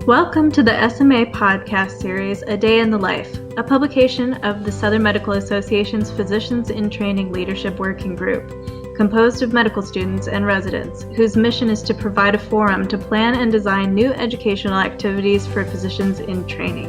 Welcome to the SMA podcast series, A Day in the Life, a publication of the Southern Medical Association's Physicians in Training Leadership Working Group, composed of medical students and residents, whose mission is to provide a forum to plan and design new educational activities for physicians in training.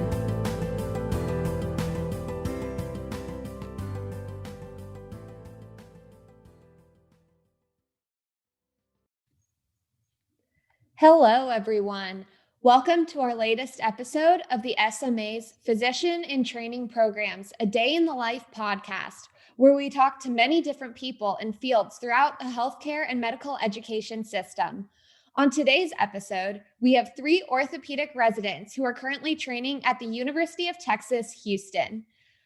Hello, everyone. Welcome to our latest episode of the SMA's Physician in Training Programs, A Day in the Life podcast, where we talk to many different people in fields throughout the healthcare and medical education system. On today's episode, we have 3 orthopedic residents who are currently training at the University of Texas, Houston.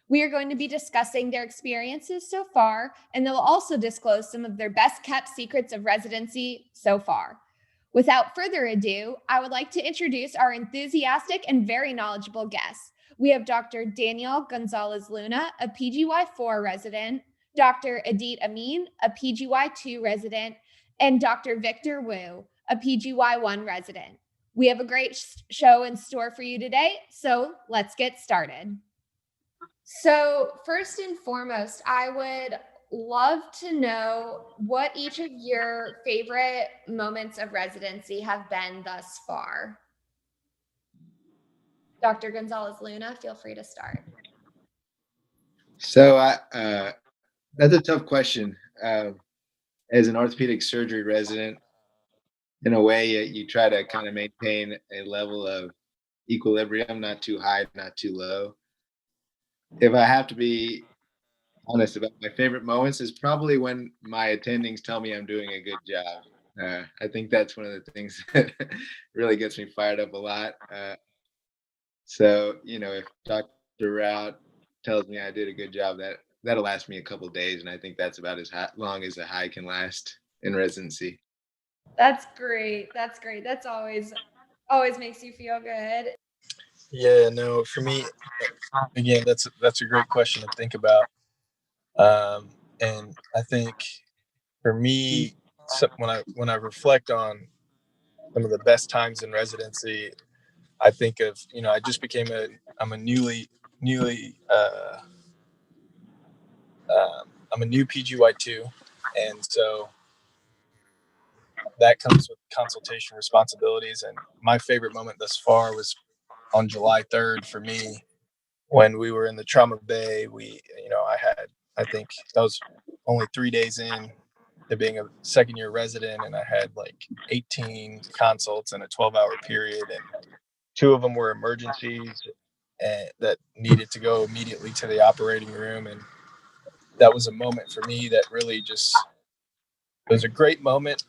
We are going to be discussing their experiences so far, and they'll also disclose some of their best-kept secrets of residency so far. Without further ado, I would like to introduce our enthusiastic and very knowledgeable guests. We have Dr. Danielle Gonzalez-Luna, a PGY4 resident, Dr. Adit Amin, a PGY2 resident, and Dr. Victor Wu, a PGY1 resident. We have a great show in store for you today, so let's get started. So first and foremost, I would love to know what each of your favorite moments of residency have been thus far. Dr. Gonzalez-Luna, feel free to start. So that's a tough question. As an orthopedic surgery resident, in a way, you try to kind of maintain a level of equilibrium, not too high, not too low. If I have to be honest about my favorite moments, is probably when my attendings tell me I'm doing a good job. I think that's one of the things that really gets me fired up a lot. So, if Dr. Rout tells me I did a good job, that'll last me a couple of days, and I think that's about as long as a high can last in residency. That's great. That's always makes you feel good. Yeah, no, for me, again, that's a great question to think about. And I think for me, when I reflect on some of the best times in residency, I think of, I just became I'm a new PGY2, and so that comes with consultation responsibilities. And my favorite moment thus far was on July 3rd for me, when we were in the trauma bay. I think that was only 3 days in to being a second year resident, and I had like 18 consults in a 12-hour period, and 2 of them were emergencies and that needed to go immediately to the operating room. And that was a moment for me that really it was a great moment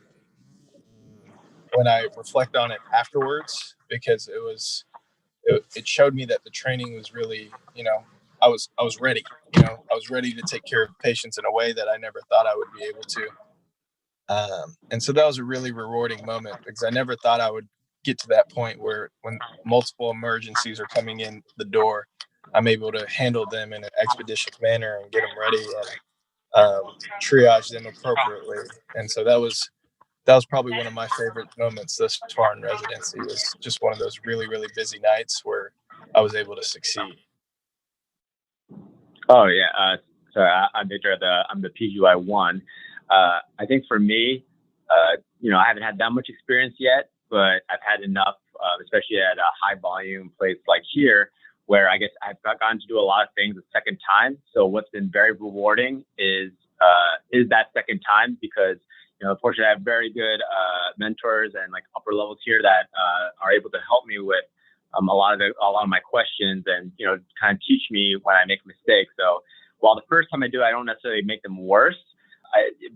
when I reflect on it afterwards, because it showed me that the training was really, I was ready. I was ready to take care of patients in a way that I never thought I would be able to. And so that was a really rewarding moment, because I never thought I would get to that point where when multiple emergencies are coming in the door, I'm able to handle them in an expeditious manner and get them ready and triage them appropriately. And so that was probably one of my favorite moments thus far in residency, was just one of those really, really busy nights where I was able to succeed. Oh, yeah. I'm Victor. I'm the PGY1. I think for me, I haven't had that much experience yet, but I've had enough, especially at a high volume place like here, where I guess I've gotten to do a lot of things a second time. So what's been very rewarding is that second time, because unfortunately, I have very good mentors and like upper levels here that are able to help me with a lot of my questions, and kind of teach me when I make mistakes. So while the first time I do, I don't necessarily make them worse,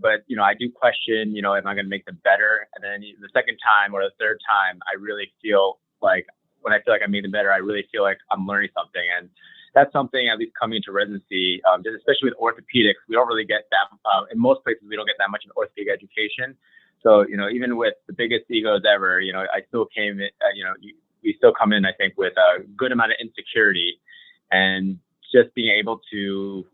but I do question, am I going to make them better? And then the second time or the third time, I really feel like when I feel like I made them better, I really feel like I'm learning something. And that's something, at least coming into residency, just especially with orthopedics, we don't really get that. In most places, we don't get that much in orthopedic education. So, even with the biggest egos ever, I still came in, we still come in, I think, with a good amount of insecurity, and just being able to,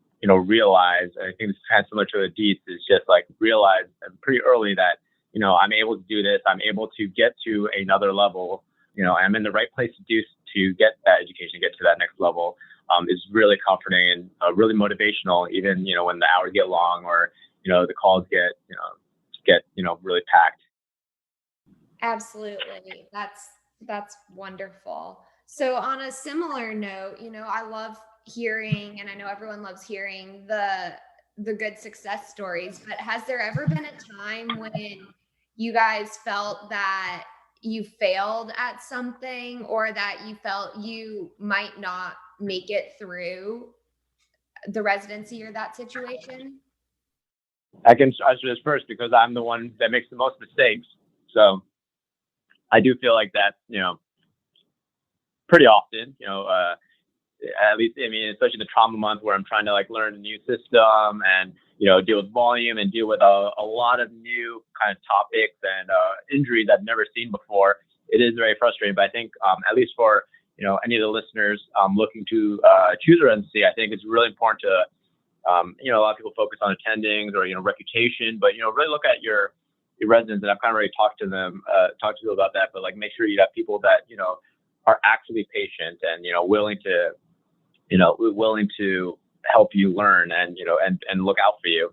realize, I think it's kind of similar to the Adit, is just like realize pretty early that, I'm able to do this. I'm able to get to another level I'm in the right place to get that education, get to that next level, is really comforting and really motivational, even, when the hours get long or, the calls get really packed. Absolutely. That's wonderful. So on a similar note, I love hearing, and I know everyone loves hearing the good success stories, but has there ever been a time when you guys felt that you failed at something, or that you felt you might not make it through the residency or that situation? I can answer this first because I'm the one that makes the most mistakes. So I do feel like that, pretty often, at least, especially the trauma month where I'm trying to learn a new system and, deal with volume and deal with a lot of new kind of topics and injuries I've never seen before. It is very frustrating, but I think at least for, any of the listeners looking to choose a residency, I think it's really important to, a lot of people focus on attendings or, reputation, but, really look at your residents. And I've kind of already talked to people about that, but make sure you have people that, are actually patient and, willing to help you learn and, and look out for you.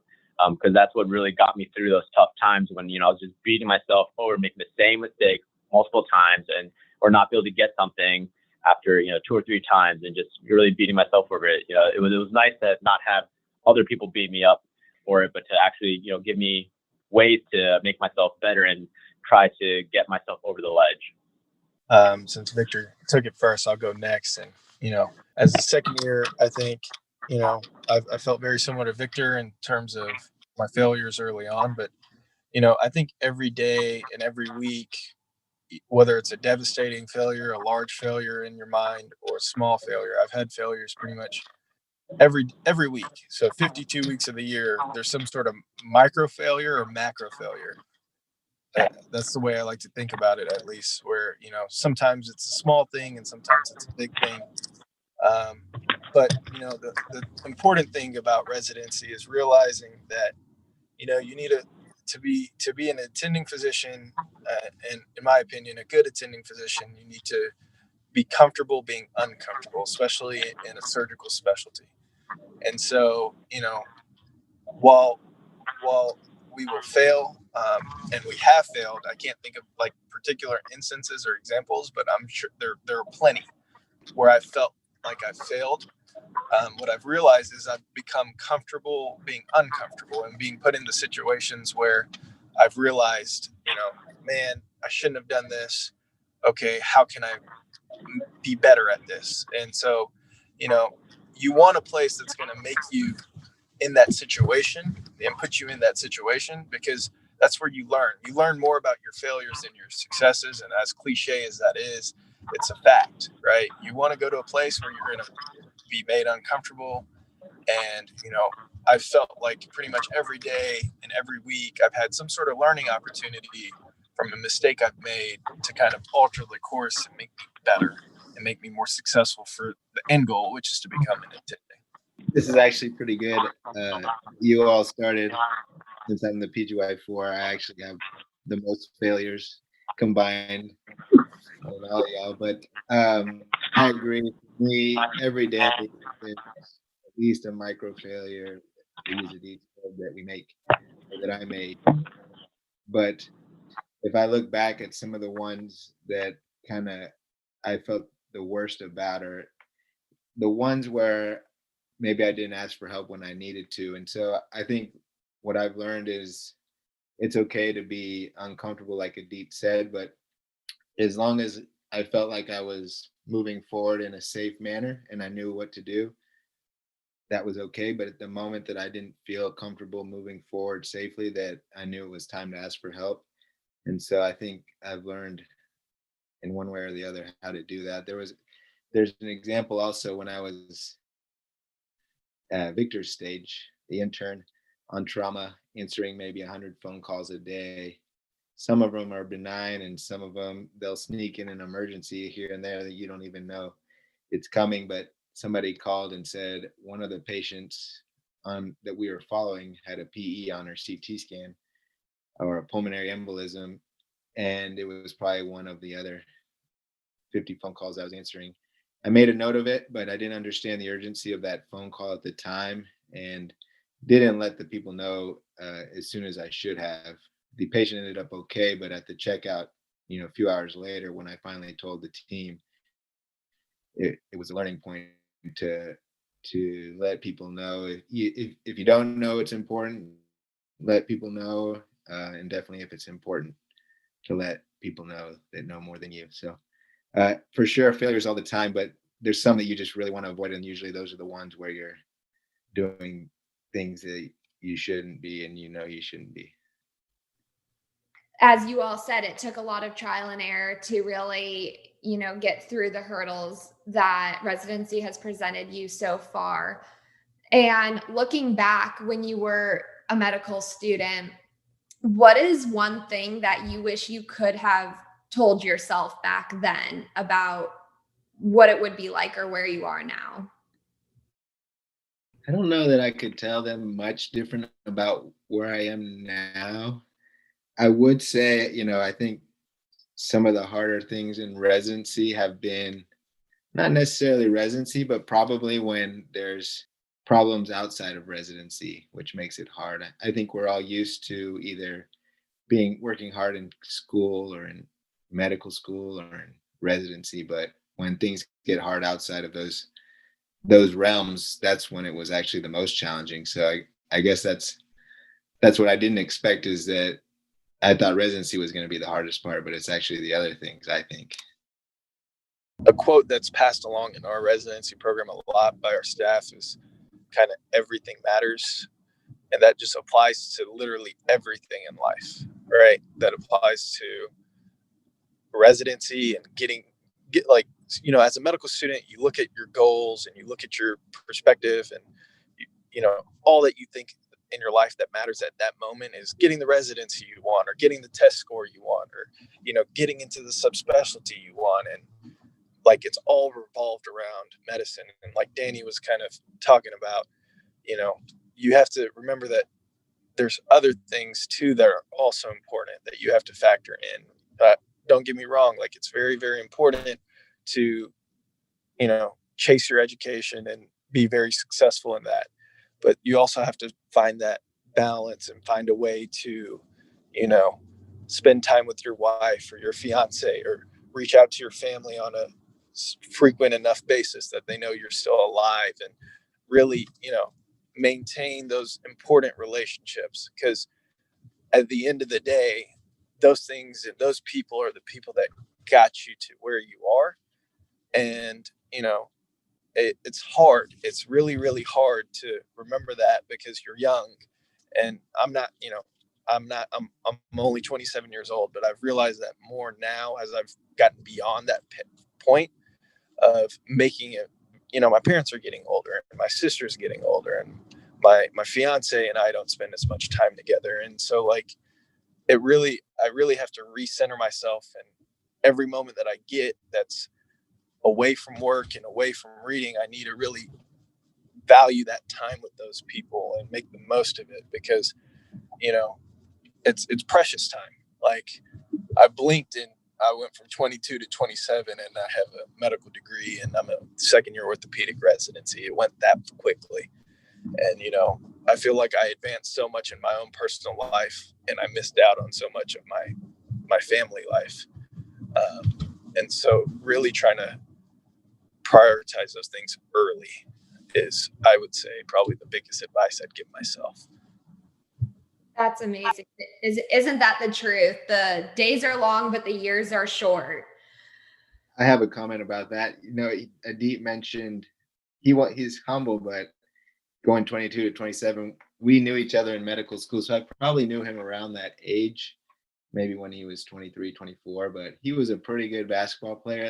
Because that's what really got me through those tough times when, I was just beating myself over, making the same mistake multiple times or not be able to get something after, 2 or 3 times and just really beating myself over it. It was nice to not have other people beat me up for it, but to actually, give me ways to make myself better and try to get myself over the ledge. Since Victor took it first, I'll go next. And, as a second year, I think, I felt very similar to Victor in terms of my failures early on. But, I think every day and every week, whether it's a devastating failure, a large failure in your mind, or a small failure, I've had failures pretty much every week. So 52 weeks of the year, there's some sort of micro failure or macro failure. That's the way I like to think about it, at least, where, sometimes it's a small thing and sometimes it's a big thing. But, the important thing about residency is realizing that, you need to be an attending physician, and in my opinion, a good attending physician, you need to be comfortable being uncomfortable, especially in a surgical specialty. And so, while we will fail, and we have failed, I can't think of particular instances or examples, but I'm sure there are plenty where I felt like I failed. What I've realized is I've become comfortable being uncomfortable and being put into situations where I've realized, man, I shouldn't have done this. Okay, how can I be better at this? And so, you want a place that's going to make you in that situation and put you in that situation, because that's where you learn. You learn more about your failures than your successes. And as cliche as that is, it's a fact, right? You want to go to a place where you're going to be made uncomfortable. And, I felt like pretty much every day and every week I've had some sort of learning opportunity from a mistake I've made to kind of alter the course and make me better and make me more successful for the end goal, which is to become an attending. This is actually pretty good. You all started, since I'm the PGY4, I actually have the most failures combined with all y'all. But I agree. Me, every day, there's at least a micro failure that we make, or that I made. But if I look back at some of the ones that kind of I felt the worst about, are the ones where maybe I didn't ask for help when I needed to. And so I think what I've learned is it's okay to be uncomfortable, like Adit said, but as long as I felt like I was moving forward in a safe manner and I knew what to do, that was okay. But at the moment that I didn't feel comfortable moving forward safely, that I knew it was time to ask for help. And so I think I've learned in one way or the other how to do that. There's an example also when I was Victor's stage, the intern on trauma, answering maybe 100 phone calls a day. Some of them are benign, and some of them they'll sneak in an emergency here and there that you don't even know it's coming. But somebody called and said one of the patients that we were following had a PE on her CT scan, or a pulmonary embolism, and it was probably one of the other 50 phone calls I was answering. I made a note of it, but I didn't understand the urgency of that phone call at the time and didn't let the people know as soon as I should have. The patient ended up okay, but at the checkout, a few hours later, when I finally told the team, it was a learning point to let people know if you don't know it's important, let people know, and definitely if it's important to let people know that know more than you. So for sure, failures all the time, but there's some that you just really want to avoid, and usually those are the ones where you're doing things that you shouldn't be, and you shouldn't be. As you all said, it took a lot of trial and error to really, get through the hurdles that residency has presented you so far. And looking back when you were a medical student, what is one thing that you wish you could have told yourself back then about what it would be like or where you are now? I don't know that I could tell them much different about where I am now. I would say, I think some of the harder things in residency have been not necessarily residency, but probably when there's problems outside of residency, which makes it hard. I think we're all used to either working hard in school or in medical school or in residency, but when things get hard outside of those realms, that's when it was actually the most challenging. So I guess that's what I didn't expect, is that I thought residency was going to be the hardest part, but it's actually the other things, I think. A quote that's passed along in our residency program a lot by our staff is kind of everything matters. And that just applies to literally everything in life, right? That applies to residency and as a medical student, you look at your goals and you look at your perspective, and all that you think in your life that matters at that moment is getting the residency you want, or getting the test score you want, or getting into the subspecialty you want. And it's all revolved around medicine. And like Danny was kind of talking about, you have to remember that there's other things too that are also important that you have to factor in. Don't get me wrong, it's very, very important to chase your education and be very successful in that, but you also have to find that balance and find a way to spend time with your wife or your fiance, or reach out to your family on a frequent enough basis that they know you're still alive, and really maintain those important relationships, because at the end of the day, those things and those people are the people that got you to where you are. And it's hard. It's really, really hard to remember that, because you're young. And I'm only 27 years old, but I've realized that more now as I've gotten beyond that point of making it. My parents are getting older, and my sister's getting older, and my fiance and I don't spend as much time together. And so I really have to recenter myself, and every moment that I get that's away from work and away from reading, I need to really value that time with those people and make the most of it, because it's precious time. I blinked and I went from 22 to 27, and I have a medical degree, and I'm a second-year orthopedic residency. It went that quickly. And, I feel like I advanced so much in my own personal life, and I missed out on so much of my family life. And so really trying to prioritize those things early is, I would say, probably the biggest advice I'd give myself. That's amazing. Isn't that the truth? The days are long, but the years are short. I have a comment about that. Adit mentioned he's humble, but going 22 to 27, we knew each other in medical school. So I probably knew him around that age, maybe when he was 23, 24, but he was a pretty good basketball player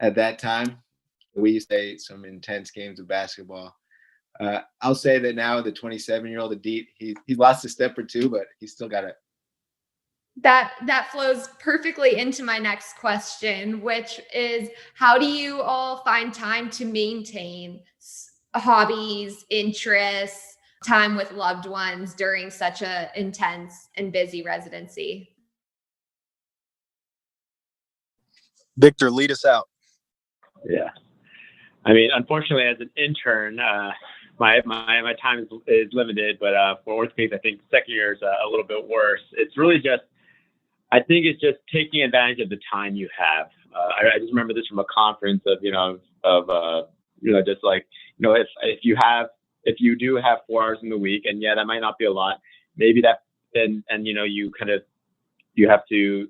at that time. We used to play some intense games of basketball. I'll say that now the 27-year-old Adit, he's lost a step or two, but he's still got it. That flows perfectly into my next question, which is, how do you all find time to maintain hobbies, interests, time with loved ones during such a intense and busy residency? Victor, lead us out. Yeah. I mean, unfortunately, as an intern, my time is limited, but for orthopedics, I think second year is a little bit worse. I think it's just taking advantage of the time you have. I just remember this from a conference of just like, if you do have 4 hours in the week, and yeah, that might not be a lot, maybe that then, and you have to,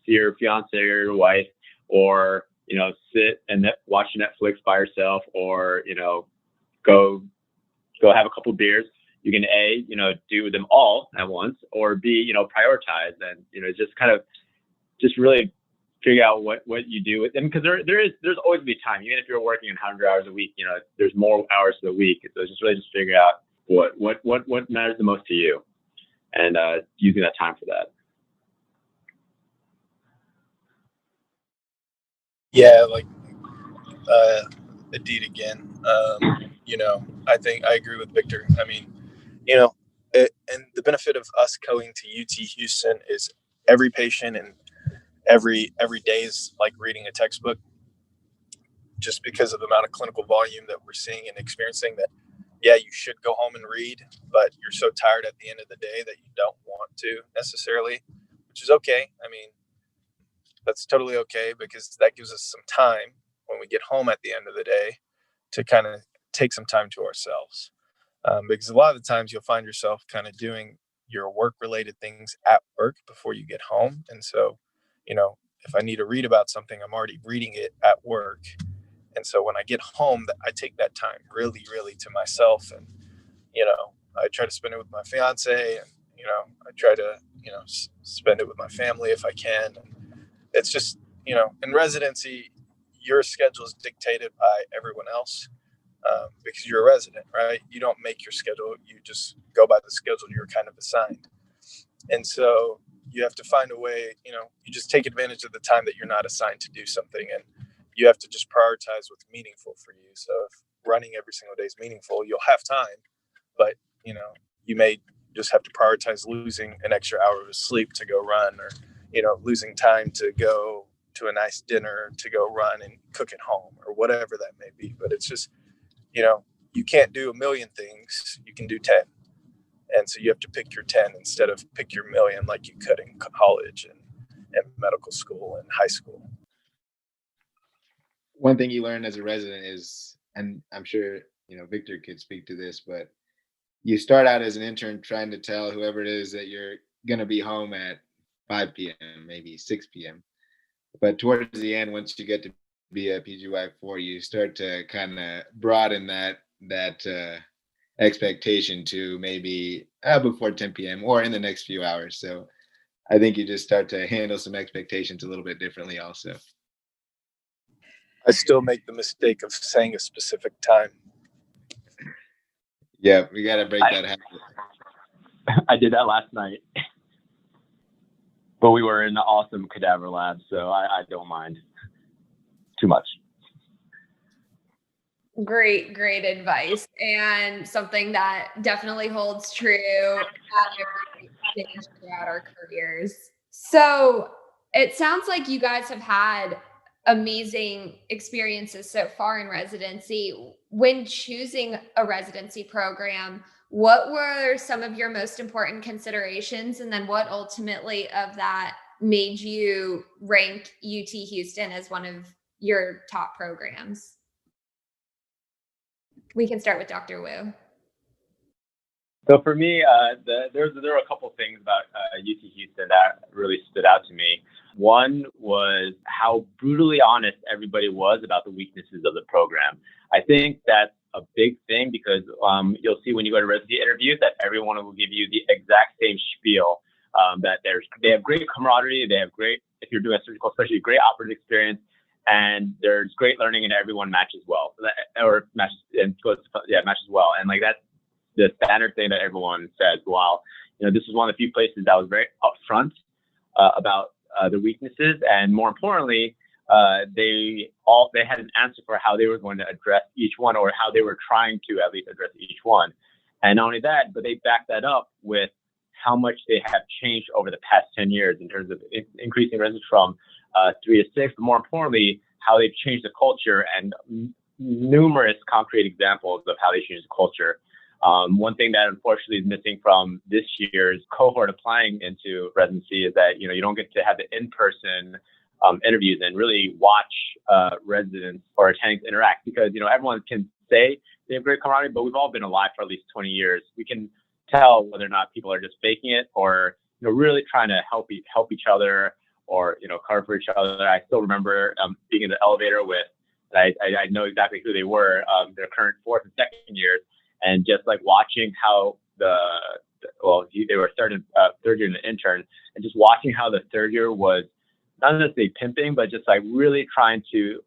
see your fiance or your wife, or, sit and watch Netflix by yourself, or, go have a couple beers. You can A, do them all at once, or B, prioritize, and, just really figure out what you do with them. Because there's always be time, even if you're working 100 hours a week, there's more hours to the week. So just really figure out what matters the most to you, and using that time for that. Yeah, like Adit again. I think I agree with Victor. I mean, and the benefit of us going to UT Houston is every patient and every day is like reading a textbook, just because of the amount of clinical volume that we're seeing and experiencing. That, yeah, you should go home and read, but you're so tired at the end of the day that you don't want to necessarily, which is okay. I mean, that's totally okay, because that gives us some time when we get home at the end of the day to kind of take some time to ourselves. Because a lot of the times you'll find yourself kind of doing your work-related things at work before you get home. And so, if I need to read about something, I'm already reading it at work. And so when I get home, I take that time really, really to myself. And, I try to spend it with my fiance, and, I try to, spend it with my family if I can. And it's just, in residency, your schedule is dictated by everyone else. Because you're a resident, right? You don't make your schedule. You just go by the schedule you're kind of assigned. And so you have to find a way, you just take advantage of the time that you're not assigned to do something. And you have to just prioritize what's meaningful for you. So if running every single day is meaningful, you'll have time. But, you may just have to prioritize losing an extra hour of sleep to go run, or, losing time to go to a nice dinner to go run and cook at home, or whatever that may be. But it's just, you can't do a million things. You can do 10. And so you have to pick your 10 instead of pick your million like you could in college and medical school and high school. One thing you learn as a resident is, and I'm sure, Victor could speak to this, but you start out as an intern trying to tell whoever it is that you're going to be home at 5 p.m., maybe 6 p.m. But towards the end, once you get to be a PGY4, you start to kind of broaden that expectation to maybe before 10 p.m. or in the next few hours. So I think you just start to handle some expectations a little bit differently also. I still make the mistake of saying a specific time. Yeah, we got to break that habit. I did that last night. But we were in the awesome cadaver lab, so I don't mind too much. Great advice, and something that definitely holds true at every stage throughout our careers. So it sounds like you guys have had amazing experiences so far in residency. When choosing a residency program, what were some of your most important considerations? And then what ultimately of that made you rank UT Houston as one of your top programs? We can start with Dr. Wu. So for me, there were a couple things about UT Houston that really stood out to me. One was how brutally honest everybody was about the weaknesses of the program. I think that's a big thing, because you'll see when you go to residency interviews that everyone will give you the exact same spiel, that they have great camaraderie, they have great, if you're doing a surgical, especially great operative experience, and there's great learning, and everyone matches well, matches well. And like that's the standard thing that everyone says. Wow, this is one of the few places that was very upfront about the weaknesses, and more importantly, they had an answer for how they were going to address each one, or how they were trying to at least address each one. And not only that, but they backed that up with how much they have changed over the past 10 years in terms of increasing residents from 3 to 6, but more importantly, how they've changed the culture and numerous concrete examples of how they changed the culture. One thing that unfortunately is missing from this year's cohort applying into residency is that, you don't get to have the in-person interviews and really watch residents or attendings interact, because, everyone can say they have great camaraderie, but we've all been alive for at least 20 years. We can tell whether or not people are just faking it or, really trying to help each other or, cover for each other. I still remember being in the elevator with, I know exactly who they were, their current 4th and 2nd years, and just like watching how they were third year in the intern, and just watching how the 3rd year was not necessarily pimping, but just like really trying to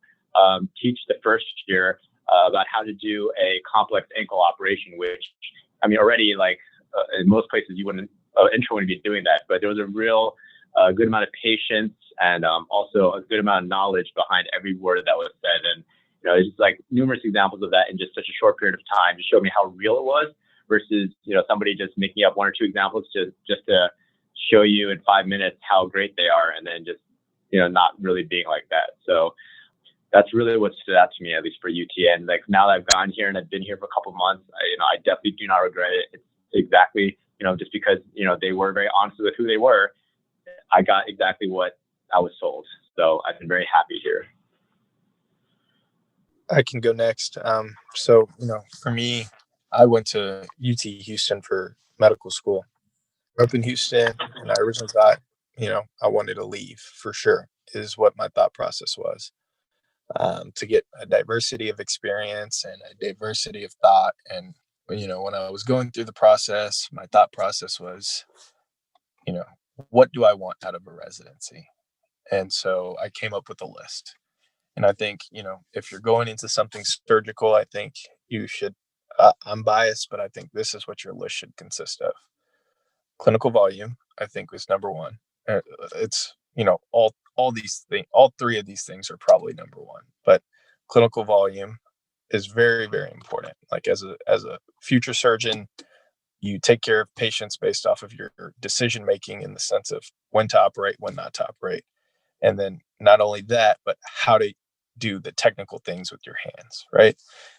teach the 1st year about how to do a complex ankle operation, which, already like in most places you wouldn't, intern wouldn't be doing that, but there was a real good amount of patience and also a good amount of knowledge behind every word that was said. And, there's just like numerous examples of that in just such a short period of time to show me how real it was versus, somebody just making up 1 or 2 examples just to show you in 5 minutes how great they are, and then just, not really being like that. So that's really what stood out to me, at least for UT. And like now that I've gone here and I've been here for a couple of months, I definitely do not regret it. It's exactly, just because, they were very honest with who they were, I got exactly what I was sold. So I've been very happy here. I can go next. So, for me, I went to UT Houston for medical school. Up in Houston, and I originally thought, I wanted to leave for sure, is what my thought process was. To get a diversity of experience and a diversity of thought. And, when I was going through the process, my thought process was, what do I want out of a residency? And so I came up with a list. And I think, if you're going into something surgical, I think you should, I'm biased, but I think this is what your list should consist of. Clinical volume, I think, was number one. It's, all these things, all 3 of these things are probably number one, but clinical volume is very, very important. Like as a future surgeon, you take care of patients based off of your decision making in the sense of when to operate, when not to operate. And then not only that, but how to do the technical things with your hands, right?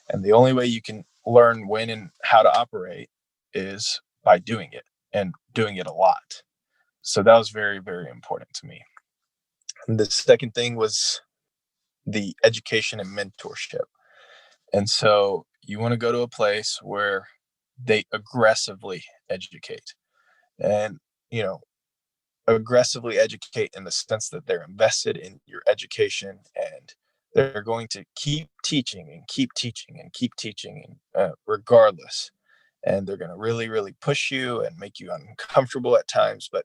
And the only way you can learn when and how to operate is by doing it, and doing it a lot. So that was very, very important to me. And the second thing was the education and mentorship. And so you want to go to a place where they aggressively educate, and, aggressively educate in the sense that they're invested in your education, and they're going to keep teaching and keep teaching and keep teaching, regardless. And they're going to really, really push you and make you uncomfortable at times. But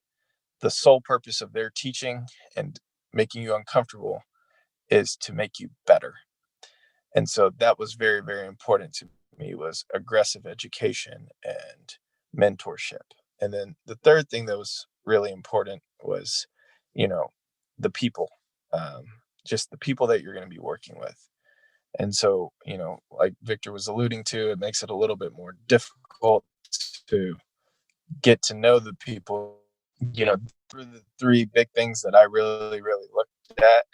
the sole purpose of their teaching and making you uncomfortable is to make you better. And so that was very, very important to me, was aggressive education and mentorship. And then the third thing that was really important was, the people, just the people that you're going to be working with. And so, like Victor was alluding to, it makes it a little bit more difficult to get to know the people. Through the 3 big things that I really, really looked at.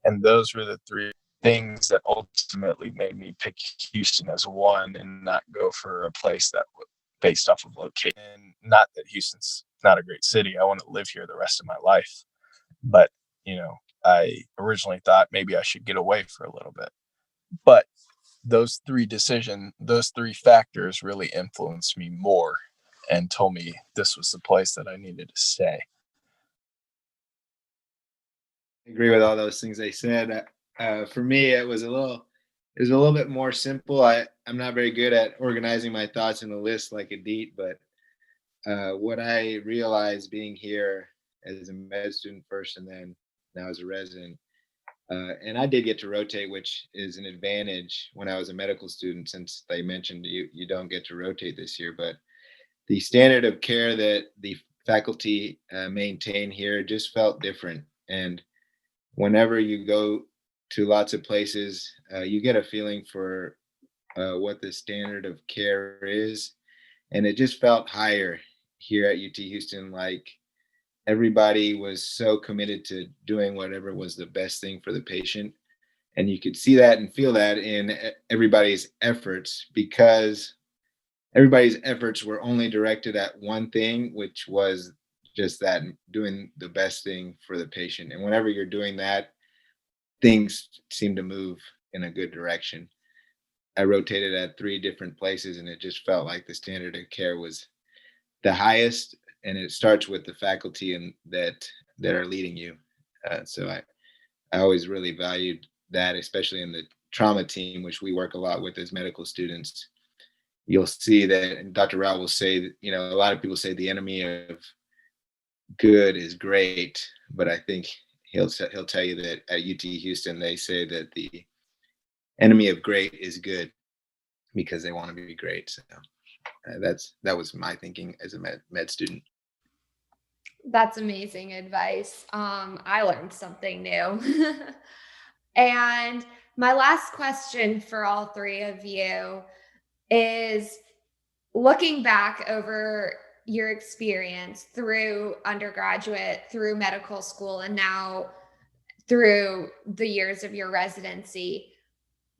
And those were the 3 things that ultimately made me pick Houston as one and not go for a place that was based off of location. And not that Houston's not a great city. I want to live here the rest of my life. But, I originally thought maybe I should get away for a little bit. But those 3 factors really influenced me more and told me this was the place that I needed to stay. I agree with all those things they said. For me, it was a little bit more simple. I'm not very good at organizing my thoughts in a list like Adit, but what I realized being here as a med student first and then now as a resident, and I did get to rotate, which is an advantage when I was a medical student, since they mentioned you don't get to rotate this year. But the standard of care that the faculty maintain here just felt different. And whenever you go to lots of places, you get a feeling for what the standard of care is, and it just felt higher. here at UT Houston, like everybody was so committed to doing whatever was the best thing for the patient. And you could see that and feel that in everybody's efforts, because everybody's efforts were only directed at one thing, which was just that, doing the best thing for the patient. And whenever you're doing that, things seem to move in a good direction. I rotated at 3 different places, and it just felt like the standard of care was the highest, and it starts with the faculty and that are leading you. So I always really valued that, especially in the trauma team, which we work a lot with as medical students. You'll see that, and Dr. Rao will say that, a lot of people say the enemy of good is great, but I think he'll tell you that at UT Houston they say that the enemy of great is good, because they want to be great. So that was my thinking as a med student. That's amazing advice. I learned something new. And my last question for all 3 of you is, looking back over your experience through undergraduate, through medical school, and now through the years of your residency,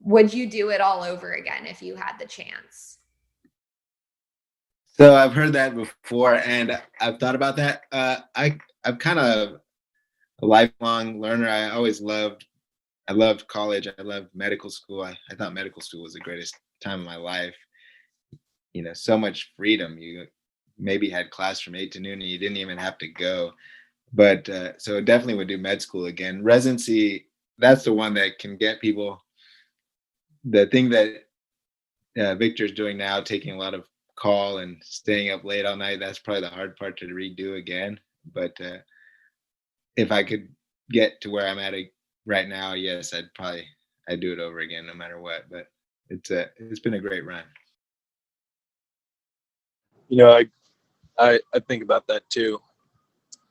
would you do it all over again if you had the chance? So I've heard that before, and I've thought about that. I'm kind of a lifelong learner. I loved college. I loved medical school. I thought medical school was the greatest time of my life. So much freedom. You maybe had class from 8 to noon, and you didn't even have to go. But so definitely would do med school again. Residency, that's the one that can get people. The thing that Victor's doing now, taking a lot of call and staying up late all night, that's probably the hard part to redo again. But if I could get to where I'm at right now, yes, I'd do it over again no matter what. But it's been a great run. I think about that too,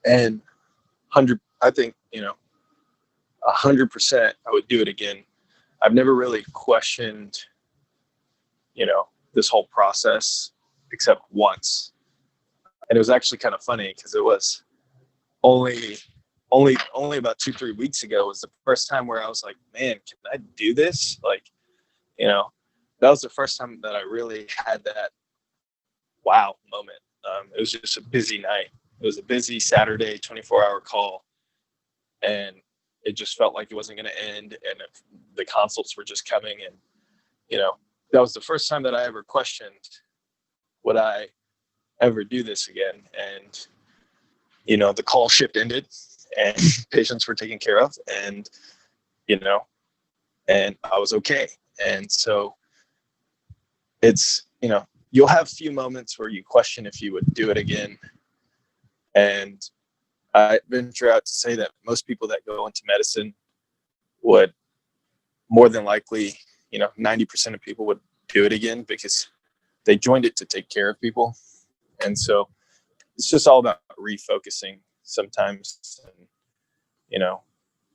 and I think 100% I would do it again. I've never really questioned this whole process except once, and it was actually kind of funny because it was only about 2-3 weeks ago was the first time where I was like, man, can I do this? That was the first time that I really had that wow moment. It was just a busy night. It was a busy Saturday 24-hour call, and it just felt like it wasn't going to end, and the consults were just coming, and that was the first time that I ever questioned, would I ever do this again? And the call shift ended, and patients were taken care of, and and I was okay. And so it's you'll have few moments where you question if you would do it again. And I venture out to say that most people that go into medicine would more than likely, 90% of people would do it again because they joined it to take care of people. And so it's just all about refocusing sometimes. And,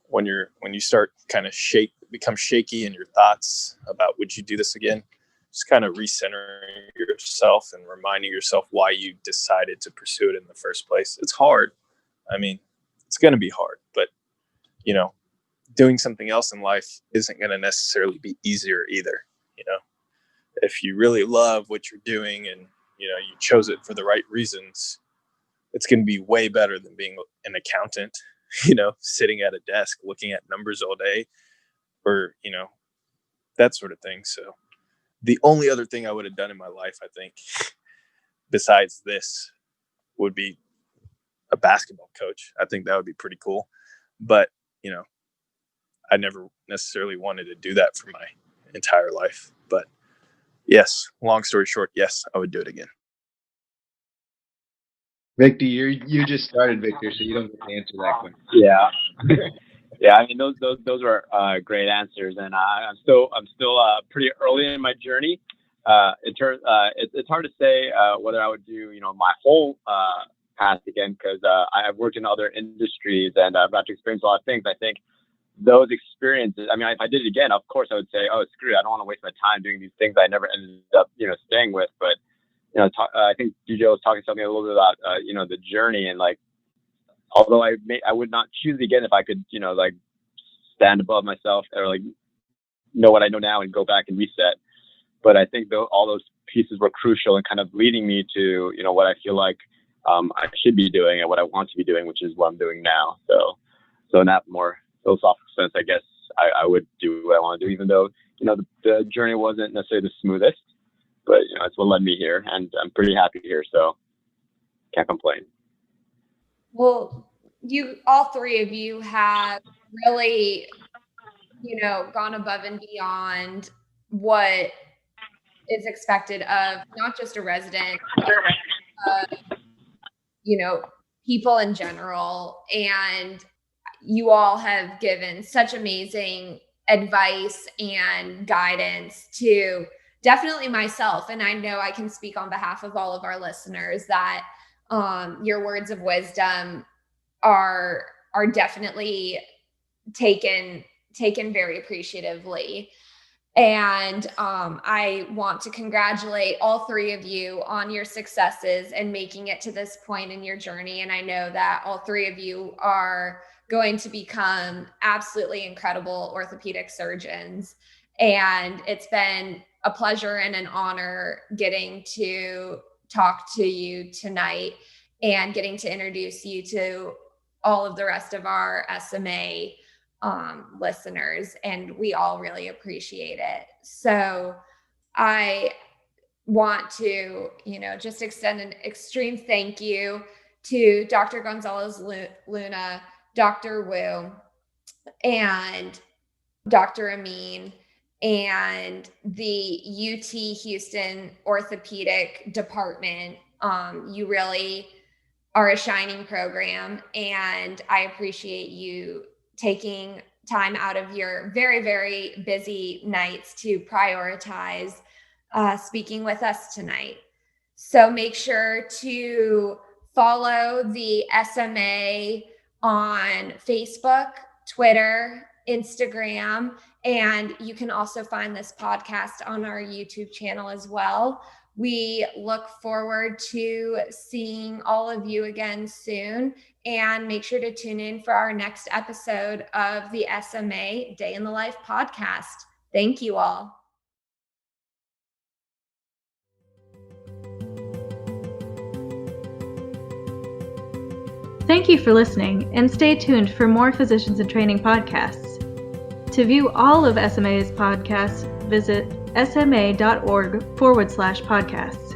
when you start kind of become shaky in your thoughts about, would you do this again? Just kind of recentering yourself and reminding yourself why you decided to pursue it in the first place. It's hard. I mean, it's going to be hard, but, doing something else in life isn't going to necessarily be easier either. If you really love what you're doing and, you chose it for the right reasons, it's going to be way better than being an accountant, sitting at a desk, looking at numbers all day, or, that sort of thing. So the only other thing I would have done in my life, I think, besides this, would be a basketball coach. I think that would be pretty cool. But, I never necessarily wanted to do that for my entire life. But yes, long story short, yes, I would do it again. Victor, you just started, Victor, so you don't get to answer that question. Yeah. Yeah, I mean, those were great answers, and I'm still pretty early in my journey. It's hard to say whether I would do my whole path again, because I've worked in other industries and I've got to experience a lot of things. I think those experiences, I mean, if I did it again, of course I would say, oh, screw it, I don't want to waste my time doing these things I never ended up staying with. But I think DJ was talking something a little bit about, the journey, and like, although I would not choose again if I could, like stand above myself or like know what I know now and go back and reset. But I think all those pieces were crucial in kind of leading me to, what I feel like I should be doing and what I want to be doing, which is what I'm doing now. So in that more philosophical sense, I guess I would do what I want to do, even though, the journey wasn't necessarily the smoothest, but, it's what led me here, and I'm pretty happy here. So can't complain. Well, all three of you have really, gone above and beyond what is expected of not just a resident, but people in general. And you all have given such amazing advice and guidance to definitely myself. And I know I can speak on behalf of all of our listeners that your words of wisdom are definitely taken very appreciatively. And I want to congratulate all three of you on your successes and making it to this point in your journey. And I know that all three of you are going to become absolutely incredible orthopedic surgeons. And it's been a pleasure and an honor getting to talk to you tonight and getting to introduce you to all of the rest of our SMA listeners, and we all really appreciate it. So I want to, just extend an extreme thank you to Dr. Gonzalez Luna, Dr. Wu, and Dr. Amin, and the UT Houston Orthopedic Department. You really are a shining program, and I appreciate you taking time out of your very, very busy nights to prioritize speaking with us tonight. So make sure to follow the SMA on Facebook, Twitter, Instagram, and you can also find this podcast on our YouTube channel as well. We look forward to seeing all of you again soon, and make sure to tune in for our next episode of the SMA Day in the Life podcast. Thank you all. Thank you for listening, and stay tuned for more Physicians in Training podcasts. To view all of SMA's podcasts, visit sma.org/podcasts.